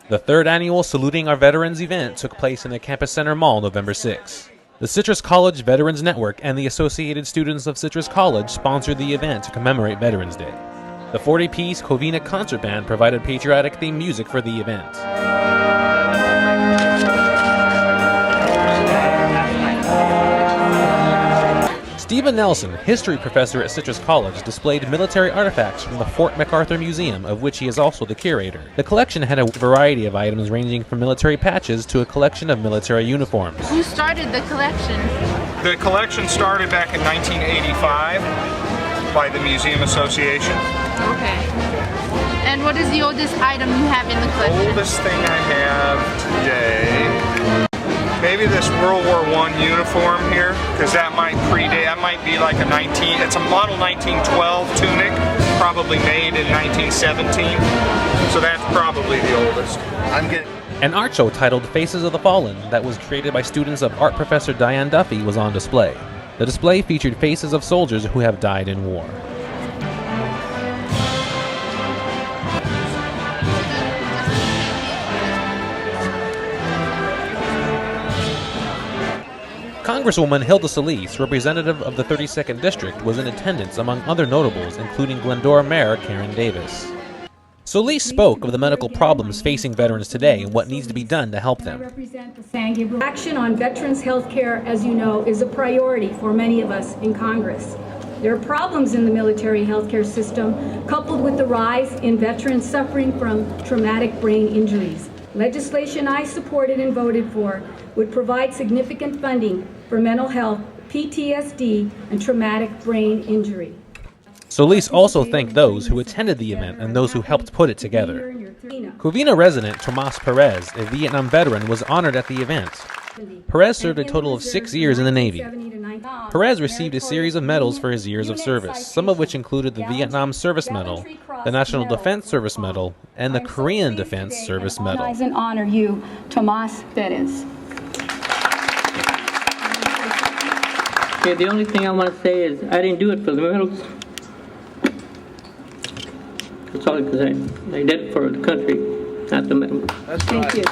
The third annual Saluting Our Veterans event took place in the Campus Center Mall November 6. The Citrus College Veterans Network and the Associated Students of Citrus College sponsored the event to commemorate Veterans Day. The 40-piece Covina concert band provided patriotic-themed music for the event. Stephen Nelson, history professor at Citrus College, displayed military artifacts from the Fort MacArthur Museum, of which he is also the curator. The collection had a variety of items ranging from military patches to a collection of military uniforms. Who started the collection? The collection started back in 1985 by the Museum Association. Okay. And what is the oldest item you have in the collection? The oldest thing I have today, maybe this World War I uniform here, because that might predate, that might be like it's a model 1912 tunic, probably made in 1917, so that's probably the oldest. An art show titled Faces of the Fallen that was created by students of art professor Diane Duffy was on display. The display featured faces of soldiers who have died in war. Congresswoman Hilda Solis, representative of the 32nd District, was in attendance among other notables, including Glendora Mayor Karen Davis. Solis spoke of the medical problems facing veterans today and what needs to be done to help them. Action on veterans' health care, as you know, is a priority for many of us in Congress. There are problems in the military health care system, coupled with the rise in veterans suffering from traumatic brain injuries. Legislation I supported and voted for would provide significant funding for mental health, PTSD, and traumatic brain injury. Solis also thanked those who attended the event and those who helped put it together. Covina resident Tomas Perez, a Vietnam veteran, was honored at the event. Perez served a total of 6 years in the Navy. Perez received a series of medals for his years of service, some of which included the Vietnam Service Medal, the National Defense Service Medal, and the Korean Defense Service Medal. I honor you, Tomas Perez. Okay, the only thing I want to say is I didn't do it for the medals. That's all I can say. I did it for the country, not the medal. Thank you.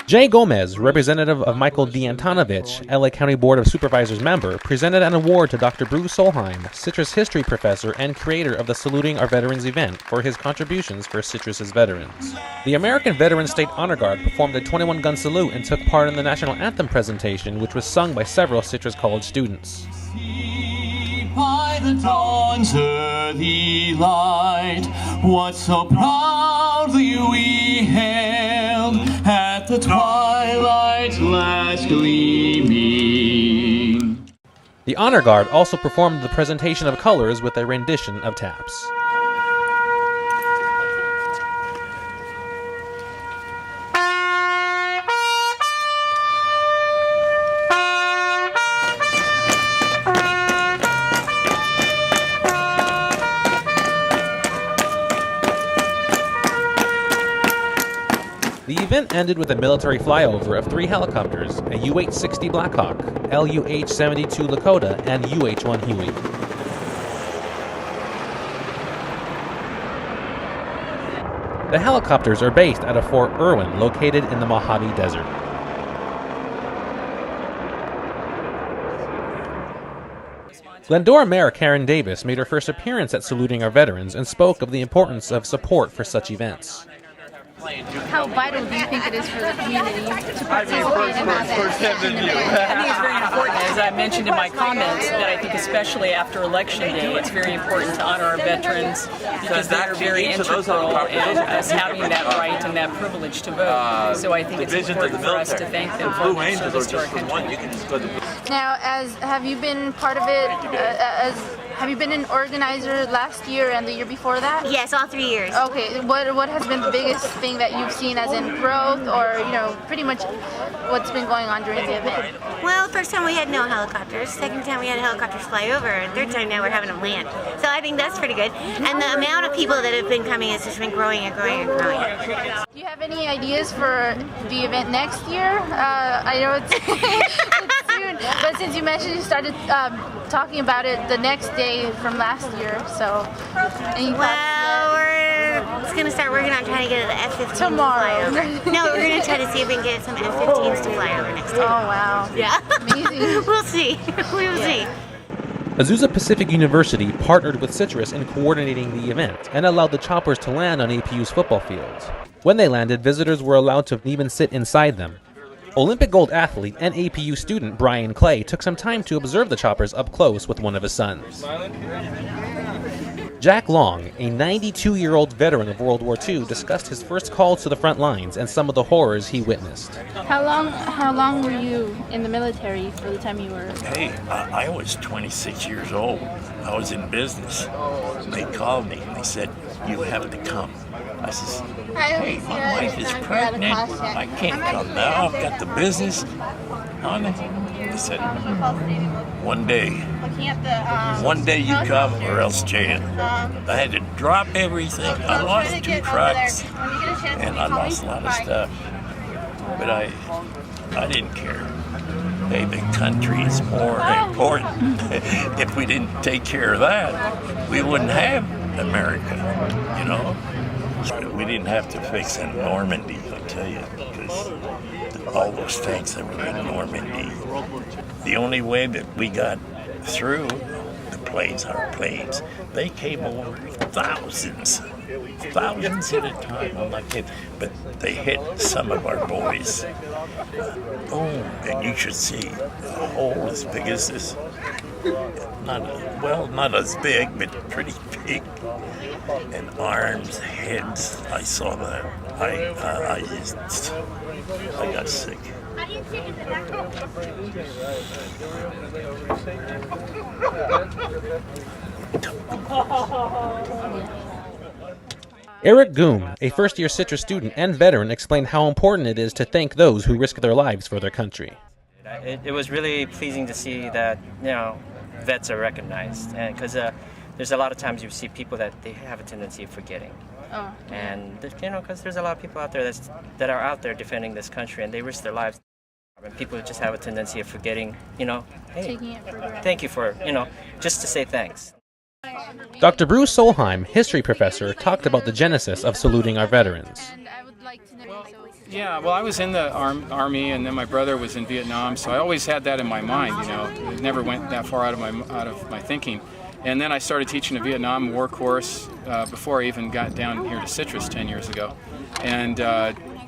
Jay Gomez, representative of Michael D. Antonovich, LA County Board of Supervisors member, presented an award to Dr. Bruce Solheim, Citrus history professor and creator of the Saluting Our Veterans event, for his contributions for Citrus's veterans. The American Veterans State Honor Guard performed a 21-gun salute and took part in the national anthem presentation, which was sung by several Citrus College students. By the dawn's early light, what so proudly we hailed at the twilight's last gleaming. The Honor Guard also performed the presentation of colors with a rendition of taps. The event ended with a military flyover of 3 helicopters, a UH-60 Blackhawk, LUH-72 Lakota, and UH-1 Huey. The helicopters are based out of Fort Irwin, located in the Mojave Desert. Glendora Mayor Karen Davis made her first appearance at Saluting Our Veterans and spoke of the importance of support for such events. How vital do you think it is for the community to participate in that? I think it's very important, as I mentioned in my comments, that I think especially after Election Day, it's very important to honor our veterans because they are very integral in us having that right and that privilege to vote. So I think it's important for us to thank them for their service to our country. Now, have you been part of it? Have you been an organizer last year and the year before that? Yes, all 3 years. Okay, what has been the biggest thing that you've seen as in growth, or pretty much what's been going on during the event? Well, first time we had no helicopters. Second time we had helicopters fly over. And third time now we're having them land. So I think that's pretty good. And the amount of people that have been coming has just been growing and growing and growing. Do you have any ideas for the event next year? I know it's, it's soon, but since you mentioned you started talking about it the next day from last year, so any thoughts? Well, we're we're gonna start working on trying to get the F-15 to Tomorrow. fly over. No, we're gonna try to see if we can get some F-15s to fly over next Oh time. wow. Yeah. Amazing. We'll see. We will see. Azusa Pacific University partnered with Citrus in coordinating the event and allowed the choppers to land on APU's football fields. When they landed, visitors were allowed to even sit inside them. Olympic gold athlete and APU student Brian Clay took some time to observe the choppers up close with one of his sons. Jack Long, a 92-year-old veteran of World War II, discussed his first call to the front lines and some of the horrors he witnessed. How long were you in the military for the time you were? Hey, I was 26 years old. I was in business. They called me and they said, "You have to come." I says, "Hey, my wife is pregnant. I can't come now. I've got the business." They said, one day you come or else jail. I had to drop everything. I lost 2 trucks and I lost a lot of stuff. But I didn't care. Hey, the country is more important. If we didn't take care of that, we wouldn't have America, you know? We didn't have to fix in Normandy, I'll tell you, because all those tanks that were in Normandy, the only way that we got through our planes, they came over thousands at a time. I'm not kidding, but they hit some of our boys. And you should see a hole as big as this. Not as big, but pretty big. And arms, heads. I saw that. I got sick. Eric Goom, a first-year Citrus student and veteran, explained how important it is to thank those who risk their lives for their country. It was really pleasing to see that, vets are recognized, and because there's a lot of times you see people that they have a tendency of forgetting. Oh. And because there's a lot of people out there that are out there defending this country, and they risk their lives. And people just have a tendency of forgetting, hey, Taking it for granted. thank you for, just to say thanks. Dr. Bruce Solheim, history professor, talked about the genesis of saluting our veterans. And I would like to know. Yeah, well, I was in the Army, and then my brother was in Vietnam, so I always had that in my mind, It never went that far out of my thinking. And then I started teaching a Vietnam War course before I even got down here to Citrus 10 years ago. And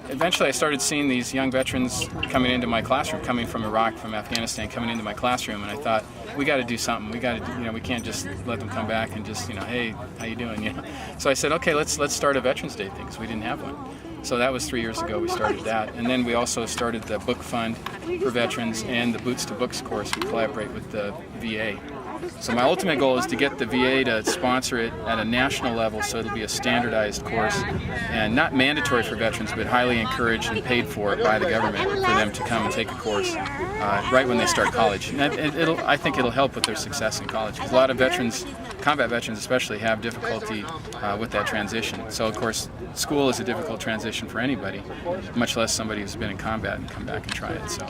eventually I started seeing these young veterans coming into my classroom, coming from Iraq, from Afghanistan, coming into my classroom, and I thought, we got to do something. We got to, we can't just let them come back and just, hey, how you doing? So I said, okay, let's start a Veterans Day thing, because we didn't have one. So that was 3 years ago. We started that, and then we also started the book fund for veterans and the Boots to Books course. We collaborate with the VA. So my ultimate goal is to get the VA to sponsor it at a national level, so it'll be a standardized course and not mandatory for veterans, but highly encouraged and paid for by the government for them to come and take a course right when they start college. And I think it'll help with their success in college, because a lot of veterans, combat veterans especially, have difficulty with that transition. So of course, school is a difficult transition for anybody, much less somebody who's been in combat and come back and try it. So.